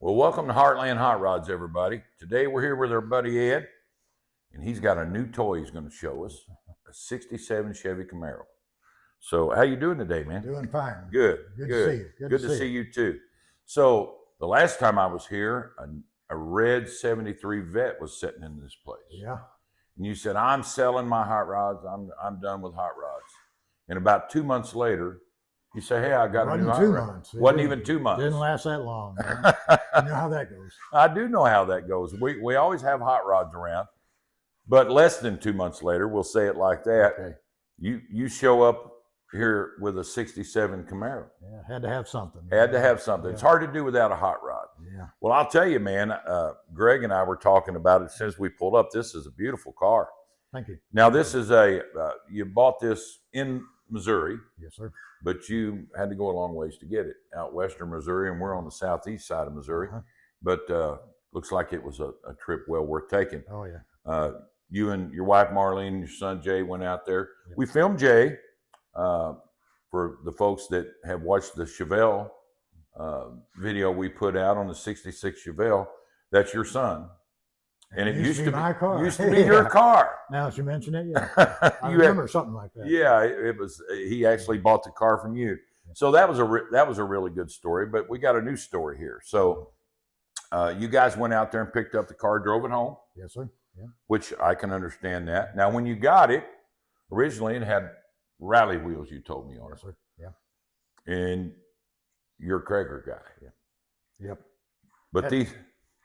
Well, welcome to Heartland Hotrods, everybody. Today we're here with our buddy Ed, and he's got a new toy he's going to show us, a 67 Chevy Camaro. So how you doing today, man? Doing fine. Good. Good to see you. Good to see you too. So the last time I was here, a red 73 Vet was sitting in this place. Yeah. And you said, I'm selling my hot rods. I'm done with hot rods. And about 2 months later, you say, hey, I got a new hot rod. Wasn't even 2 months. Didn't last that long. You know how that goes. I do know how that goes. We always have hot rods around, but less than 2 months later, we'll say it like that. Okay. You show up here with a 67 Camaro. Yeah, had to have something. Had to have something. Yeah. It's hard to do without a hot rod. Yeah. Well, I'll tell you, man, Greg and I were talking about it since we pulled up. This is a beautiful car. Thank you. Now, this is you bought this in Missouri. Yes, sir. But you had to go a long ways to get it out western Missouri, and we're on the southeast side of Missouri. But looks like it was a trip well worth taking. Oh, yeah. You and your wife, Marlene, and your son, Jay, went out there. Yep. We filmed Jay for the folks that have watched the Chevelle video we put out on the 66 Chevelle. That's your son. And it used to be my car. Used to be your car. Now that you mention it, yeah. I remember something like that. Yeah, it was. He actually bought the car from you. So that was a really good story. But we got a new story here. So you guys went out there and picked up the car, drove it home. Yes, sir. Yeah. Which I can understand that. Now, when you got it, originally it had rally wheels. You told me on it. Yes, sir. Yeah. And you're a Krager guy. Yeah. Yep. But these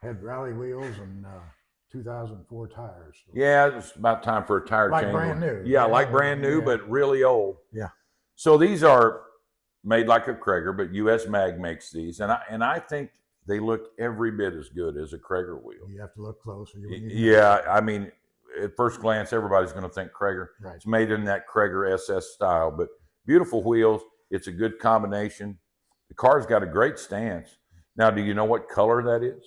had rally wheels and 2004 tires. So. Yeah, it was about time for a tire change. Like brand new. Yeah, like brand new, but really old. Yeah. So these are made like a Krager, but US Mag makes these, and I think they look every bit as good as a Krager wheel. You have to look closer. Yeah, I mean, at first glance, everybody's going to think Krager. Right. It's made in that Krager SS style, but beautiful wheels. It's a good combination. The car's got a great stance. Now, do you know what color that is?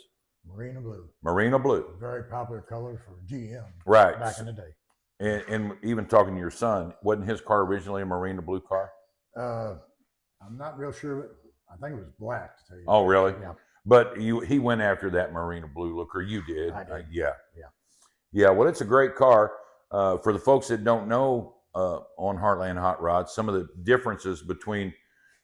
Marina blue. Marina blue. Very popular color for GM. Right. Back in the day. And even talking to your son, wasn't his car originally a marina blue car? I'm not real sure, but I think it was black, to tell you. Oh, really? Yeah. But he went after that marina blue look, or you did. I did. Yeah, well, it's a great car. For the folks that don't know on Heartland Hot Rods, some of the differences between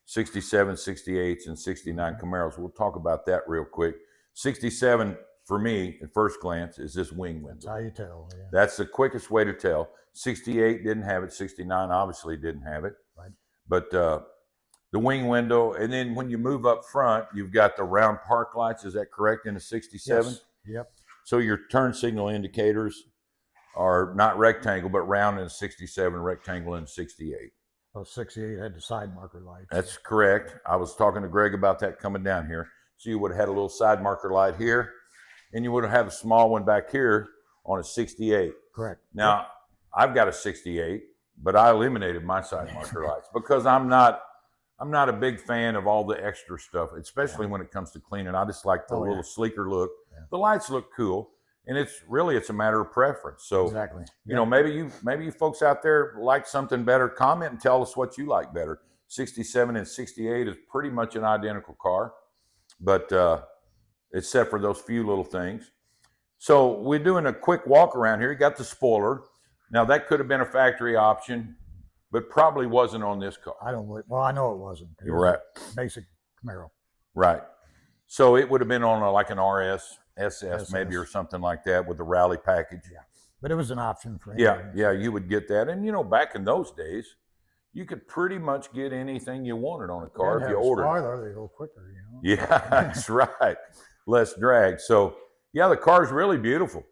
67, 68s, and 69 Camaros. We'll talk about that real quick. 67, for me, at first glance, is this wing window. That's how you tell. Yeah. That's the quickest way to tell. 68 didn't have it. 69 obviously didn't have it. Right. But the wing window, and then when you move up front, you've got the round park lights. Is that correct in a 67? Yes. Yep. So your turn signal indicators are not rectangle, but round in a 67, rectangle in a 68. Oh, 68 had the side marker lights. That's correct. I was talking to Greg about that coming down here. So you would have had a little side marker light here, and you would have had a small one back here on a 68. Correct. Now, I've got a 68, but I eliminated my side marker lights because I'm not a big fan of all the extra stuff, especially when it comes to cleaning. I just like the little sleeker look. Yeah. The lights look cool, and it's a matter of preference. So, exactly. You know, maybe you folks out there like something better. Comment and tell us what you like better. 67 and 68 is pretty much an identical car, but except for those few little things. So we're doing a quick walk around here. You got the spoiler. Now that could have been a factory option, but probably wasn't on this car. I know it wasn't. You're right. Basic Camaro. Right. So it would have been on like an RS, SS maybe, or something like that with the rally package. Yeah. But it was an option for him. Yeah, you would get that. And you know, back in those days, you could pretty much get anything you wanted on a car if you ordered. Spoiler, they go quicker, you know. Yeah, that's right. Less drag. So yeah, the car's really beautiful.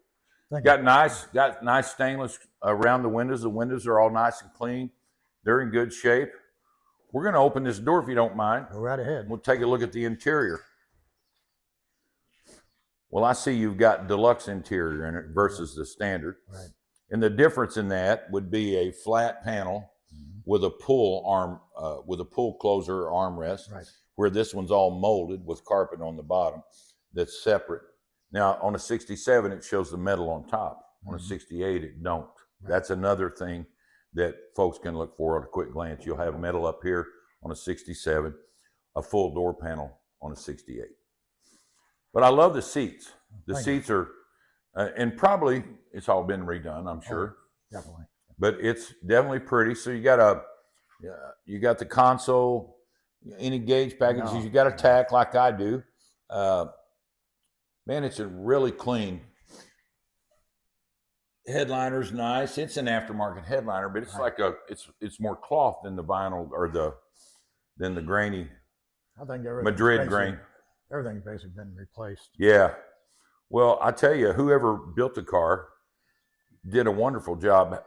Got nice stainless around the windows. The windows are all nice and clean. They're in good shape. We're going to open this door if you don't mind. Go right ahead. We'll take a look at the interior. Well, I see you've got deluxe interior in it versus the standard. Right. And the difference in that would be a flat panel with a pull arm, with a pull closer armrest, right, where this one's all molded with carpet on the bottom that's separate. Now, on a 67, it shows the metal on top. On a 68, it don't. Right. That's another thing that folks can look for at a quick glance. You'll have metal up here on a 67, a full door panel on a 68. But I love the seats. The Thank seats are, and probably it's all been redone, I'm sure. Definitely. But it's definitely pretty. So you got you got the console, any gauge packages. No. You got a tack like I do. Man, it's a really clean. Headliner's nice. It's an aftermarket headliner, but it's Right. like it's more cloth than the vinyl or than the grainy I think Madrid grain. Everything's basically been replaced. Yeah. Well, I tell you, whoever built the car did a wonderful job.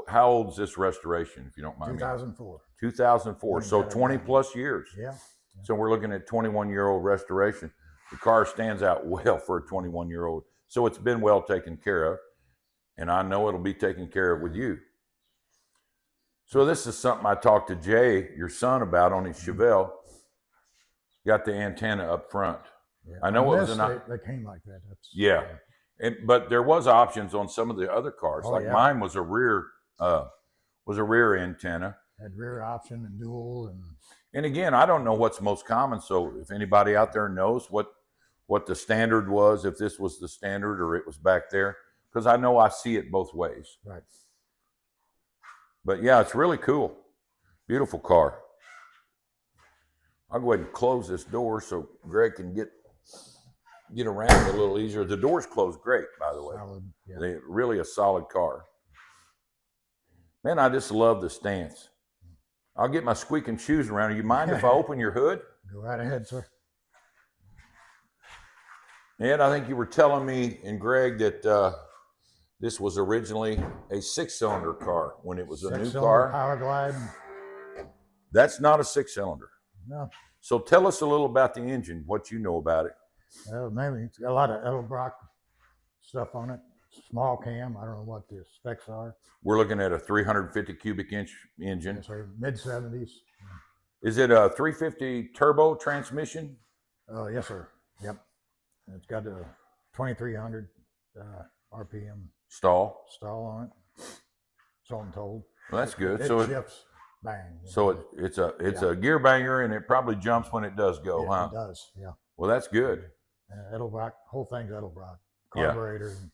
How old is this restoration, if you don't mind me? 2004. 2004. So 20 plus years. Yeah. So we're looking at 21-year-old restoration. The car stands out well for a 21-year-old. So it's been well taken care of. And I know it'll be taken care of with you. So this is something I talked to Jay, your son, about on his Chevelle. Got the antenna up front. Yeah. I know it was they came like that. That's but there was options on some of the other cars. Mine was a rear antenna. Had rear option and dual and again, I don't know what's most common. So if anybody out there knows what the standard was, if this was the standard or it was back there, because I know I see it both ways. Right. But yeah, it's really cool. Beautiful car. I'll go ahead and close this door so Greg can get around it a little easier. The door's closed great, by the way. Solid, yeah. They're really a solid car. Man, I just love the stance. I'll get my squeaking shoes around. You mind if I open your hood? Go right ahead, sir. Ed, I think you were telling me and Greg that this was originally a 6-cylinder car when it was a new car. Power glide. That's not a 6-cylinder. No. So tell us a little about the engine, what you know about it. Well, maybe it's got a lot of Edelbrock stuff on it. Small cam. I don't know what the specs are. We're looking at a 350 cubic inch engine. Yes, sir. Mid-70s. Is it a 350 turbo transmission? Oh, yes, sir. Yep. And it's got a 2,300 RPM stall on it. So I'm told. Well, that's good. It so shifts, bang. So it's a gear banger, and it probably jumps when it does go, huh? It does. Yeah. Well, that's good. Edelbrock, whole thing's Edelbrock. Carburetor. Yeah.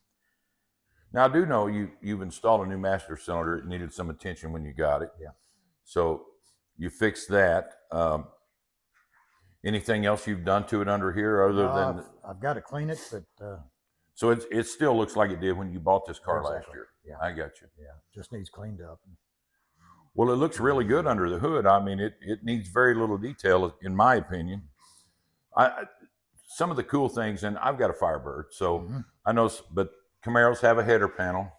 Now I do know you've installed a new master cylinder. It needed some attention when you got it. Yeah. So you fixed that. Anything else you've done to it under here other than? I've got to clean it, but. So it still looks like it did when you bought this car last year. Yeah. I got you. Yeah. Just needs cleaned up. Well, it looks really good under the hood. I mean, it needs very little detail, in my opinion. Some of the cool things, and I've got a Firebird, so I know, but Camaros have a header panel.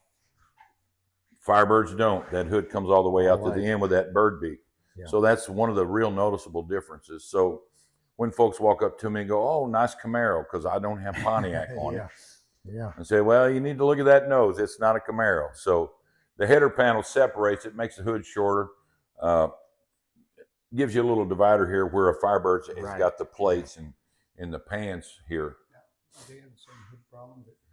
Firebirds don't. That hood comes all the way out to the end with that bird beak. Yeah. So that's one of the real noticeable differences. So when folks walk up to me and go, "Oh, nice Camaro," because I don't have Pontiac on it. Yeah. And say, "Well, you need to look at that nose. It's not a Camaro." So the header panel separates it, makes the hood shorter, gives you a little divider here where a Firebird has got the plates and the pans here. Are they have the same hood problem that the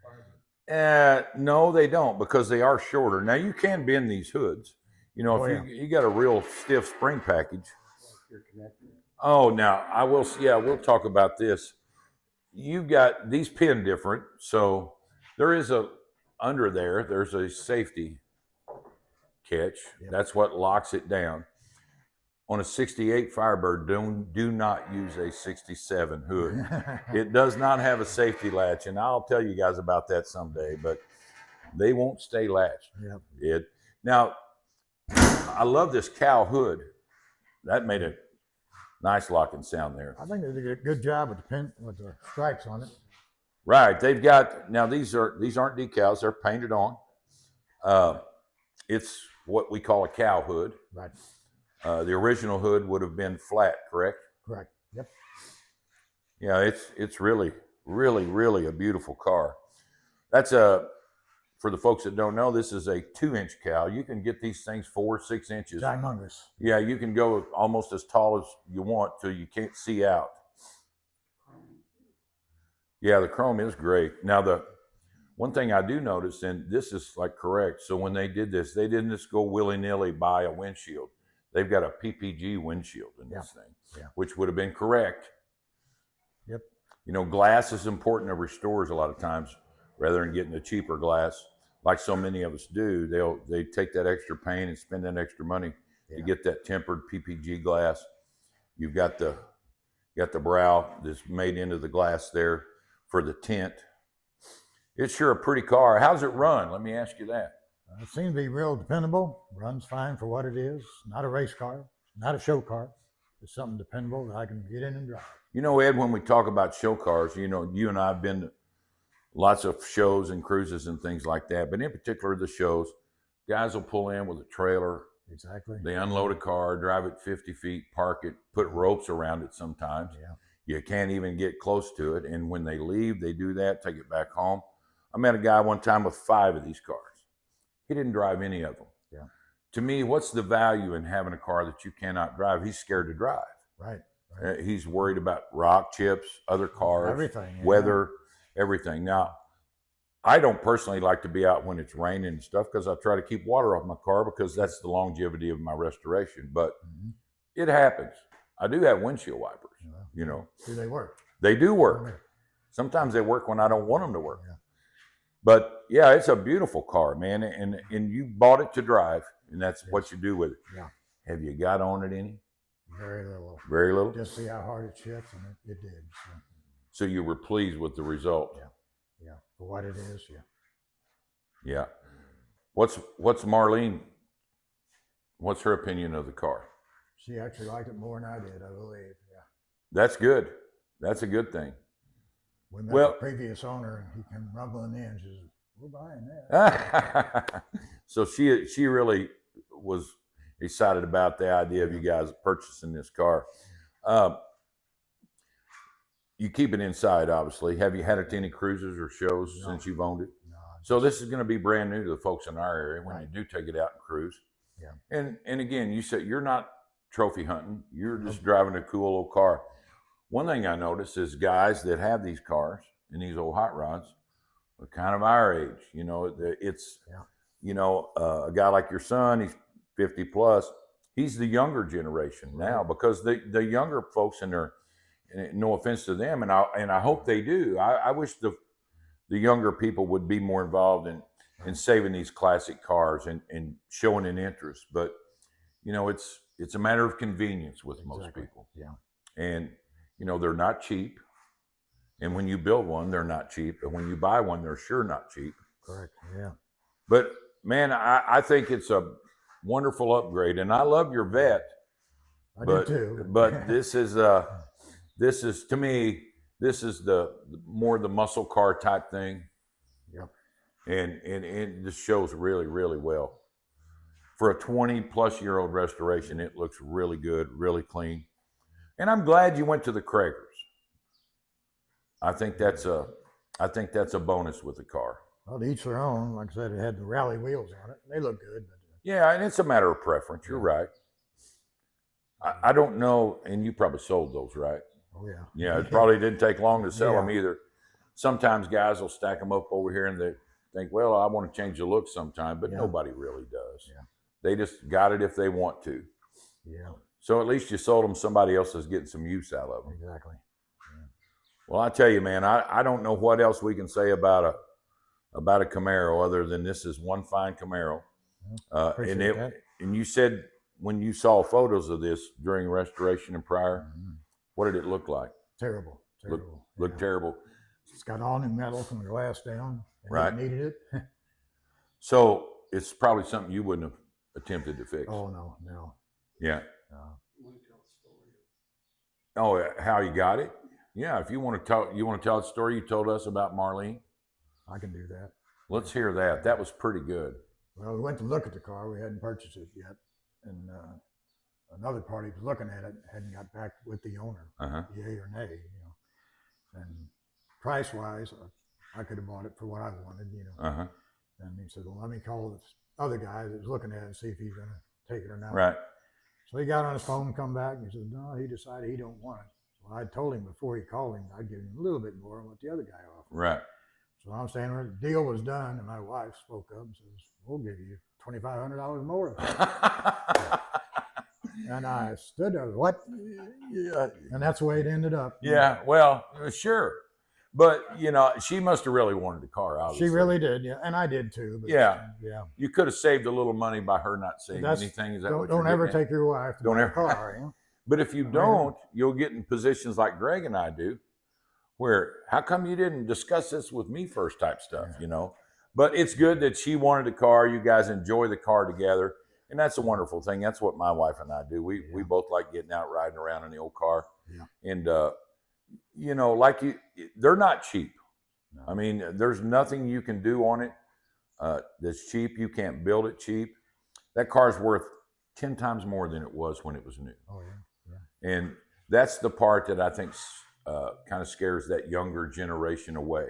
Firebird? No, they don't, because they are shorter. Now you can bend these hoods. You know, if you got a real stiff spring package. Oh, now I will. Yeah, we'll talk about this. You've got these pin different, so there is under there. There's a safety catch. Yep. That's what locks it down. On a 68 Firebird, do not use a 67 hood. It does not have a safety latch, and I'll tell you guys about that someday, but they won't stay latched. Yep. Now, I love this cow hood. That made a nice locking sound there. I think they did a good job with the stripes on it. Right. They've got, now these aren't decals, they're painted on. It's what we call a cow hood. Right. The original hood would have been flat, correct? Correct. Yep. Yeah, it's really, really, really a beautiful car. That's for the folks that don't know, this is a 2-inch cow. You can get these things 4-6 inches. Humongous. Yeah, you can go almost as tall as you want till you can't see out. Yeah, the chrome is great. Now, the one thing I do notice, and this is like correct, so when they did this, they didn't just go willy-nilly buy a windshield. They've got a PPG windshield in this thing, which would have been correct. Yep. You know, glass is important to restores a lot of times, rather than getting the cheaper glass, like so many of us do. They take that extra pain and spend that extra money to get that tempered PPG glass. You've got the brow that's made into the glass there for the tint. It's sure a pretty car. How's it run? Let me ask you that. It seems to be real dependable. Runs fine for what it is. Not a race car, not a show car. It's something dependable that I can get in and drive. You know, Ed, when we talk about show cars, you know, you and I have been to lots of shows and cruises and things like that, but in particular the shows, guys will pull in with a trailer. Exactly. They unload a car, drive it 50 feet, park it, put ropes around it sometimes. Yeah. You can't even get close to it. And when they leave, they do that, take it back home. I met a guy one time with 5 of these cars. He didn't drive any of them. Yeah. To me, what's the value in having a car that you cannot drive? He's scared to drive. Right. He's worried about rock chips, other cars, Everything. Yeah. weather, everything. Now, I don't personally like to be out when it's raining and stuff because I try to keep water off my car because that's the longevity of my restoration. But it happens. I do have windshield wipers, you know. Do they work? They do work. Sometimes they work when I don't want them to work. Yeah. But yeah, it's a beautiful car, man. And you bought it to drive, and that's what you do with it. Yeah. Have you got on it any? Very little. Very little? Just see how hard it shifts, and it did. So you were pleased with the result? Yeah. Yeah. For what it is, yeah. Yeah. What's Marlene? What's her opinion of the car? She actually liked it more than I did, I believe. Yeah. That's good. That's a good thing. We met the previous owner, and he came rumbling in. She said, "We're buying that." So she really was excited about the idea of you guys purchasing this car. You keep it inside, obviously. Have you had it to any cruises or shows since you've owned it? No. So this is going to be brand new to the folks in our area when you do take it out and cruise. Yeah. And again, you said you're not trophy hunting. You're just driving a cool old car. One thing I notice is guys that have these cars and these old hot rods are kind of our age. You know, it's, you know, a guy like your son, he's 50 plus. He's the younger generation now because the younger folks in there, no offense to them, and I hope they do. I wish the younger people would be more involved in saving these classic cars and showing an interest. But you know, it's a matter of convenience with most people. Yeah. And you know, they're not cheap. And when you build one, they're not cheap. And when you buy one, they're sure not cheap. Correct. Yeah. But man, I think it's a wonderful upgrade, and I love your vet. I do too. But this is to me, this is the more the muscle car type thing. Yep. And this shows really, really well. For a 20-plus-year-old restoration, it looks really good, really clean. And I'm glad you went to the Kragers. I think that's a bonus with the car. Well, to each their own. Like I said, it had the rally wheels on it. They look good. But Yeah, and it's a matter of preference. You're right. I don't know, and you probably sold those, right? Oh, yeah. Yeah, it probably didn't take long to sell them either. Sometimes guys will stack them up over here and they think, well, I want to change the look sometime, but nobody really does. Yeah. They just got it if they want to. Yeah. So at least you sold them, somebody else is getting some use out of them. Exactly. Well, I tell you, man, I don't know what else we can say about a Camaro other than this is one fine Camaro. Appreciate that. And you said when you saw photos of this during restoration and prior, what did it look like? Terrible. Looked terrible. It's got all new metal from the glass down. And Right. It needed it. So it's probably something you wouldn't have attempted to fix. Oh, no. Yeah. You want to tell the story? Oh, how you got it? Yeah. If you want to tell the story you told us about Marlene. I can do that. Let's hear that. That was pretty good. Well, we went to look at the car. We hadn't purchased it yet. And another party was looking at it, hadn't got back with the owner, yay or nay, you know. And price-wise, I could have bought it for what I wanted, you know. And he said, well, let me call this other guy that was looking at it and see if he's going to take it or not. Right. So he got on his phone, come back, and he said, no, he decided he don't want it. Well, I told him before he called him, I'd give him a little bit more than what the other guy offered. Right. So I'm saying the deal was done, and my wife spoke up and says, we'll give you $2,500 more. And I I stood there, what? Yeah. And that's the way it ended up. Yeah, well, sure. But, you know, she must have really wanted the car, obviously. She really did, yeah. And I did too. But Yeah. Yeah. You could have saved a little money by her not saying anything. Is that what don't you're ever getting at? take your wife to Don't buy a ever. car. You know? But if you don't, you'll get in positions like Greg and I do, where how come you didn't discuss this with me first type stuff, you know? But it's good that she wanted a car. You guys enjoy the car together. And that's a wonderful thing. That's what my wife and I do. We both like getting out, riding around in the old car. Yeah. And, you know, like they're not cheap. No. I mean, there's nothing you can do on it that's cheap. You can't build it cheap. That car's worth 10 times more than it was when it was new. Oh, yeah. And that's the part that I think kind of scares that younger generation away.